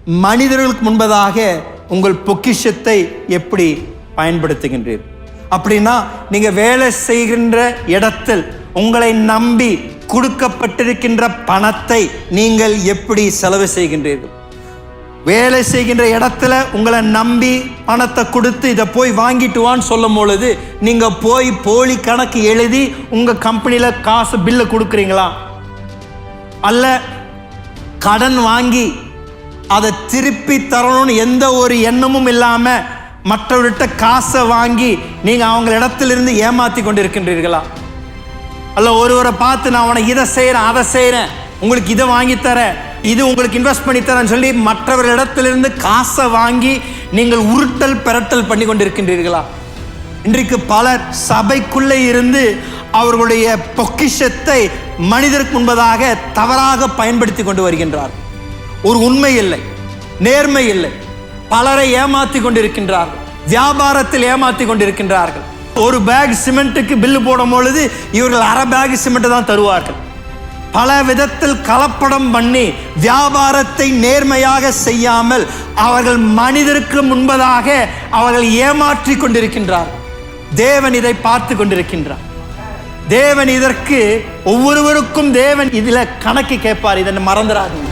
மனிதர்களுக்கு முன்பதாக உங்கள் பொக்கிஷத்தை எப்படி பயன்படுத்துகின்றீர்கள்? அப்படின்னா நீங்க வேலை செய்கின்ற இடத்தில் உங்களை நம்பி கொடுக்கப்பட்டிருக்கின்ற பணத்தை நீங்கள் எப்படி செலவு செய்கின்றீர்கள்? வேலை செய்கின்ற இடத்துல உங்களை நம்பி பணத்தை கொடுத்து இதை போய் வாங்கிட்டு வான்னு சொல்லும் பொழுது நீங்க போய் போலி கணக்கு எழுதி உங்க கம்பெனியில காசு பில்லை கொடுக்குறீங்களா? அல்ல கடன் வாங்கி அதை திருப்பி தரணும்னு எந்த ஒரு எண்ணமும் இல்லாம மற்றவர்கிட்ட காசை வாங்கி நீங்க அவங்க இடத்திலிருந்து ஏமாத்தி கொண்டிருக்கின்றீர்களா? அல்ல ஒருவரை பார்த்து நான் உனக்கு இதை செய்கிறேன் அதை செய்கிறேன், உங்களுக்கு இதை வாங்கி தரேன், இது உங்களுக்கு இன்வெஸ்ட் பண்ணி தரேன்னு சொல்லி மற்றவர்களிடத்திலிருந்து காசை வாங்கி நீங்கள் உருட்டல் பெரட்டல் பண்ணி கொண்டிருக்கின்றீர்களா? இன்றைக்கு பலர் சபைக்குள்ளே இருந்து அவர்களுடைய பொக்கிஷத்தை மனிதருக்கு முன்பதாக தவறாக பயன்படுத்தி கொண்டு வருகின்றார். ஒரு உண்மை இல்லை, நேர்மை இல்லை, பலரை ஏமாற்றி கொண்டிருக்கின்றார்கள், வியாபாரத்தில் ஏமாற்றி கொண்டிருக்கின்றார்கள். ஒரு பேக் சிமெண்ட்டுக்கு பில்லு போடும் பொழுது இவர்கள் அரை பேக் சிமெண்ட் தான் தருவார்கள். பல விதத்தில் கலப்படம் பண்ணி வியாபாரத்தை நேர்மையாக செய்யாமல் அவர்கள் மனிதருக்கு முன்பதாக அவர்கள் ஏமாற்றி கொண்டிருக்கின்றார்கள். தேவன் இதை பார்த்து கொண்டிருக்கின்றார். தேவன் இதற்கு ஒவ்வொருவருக்கும் தேவன் இதுல கணக்கு கேட்பார். இதை மறந்துடாதீங்க.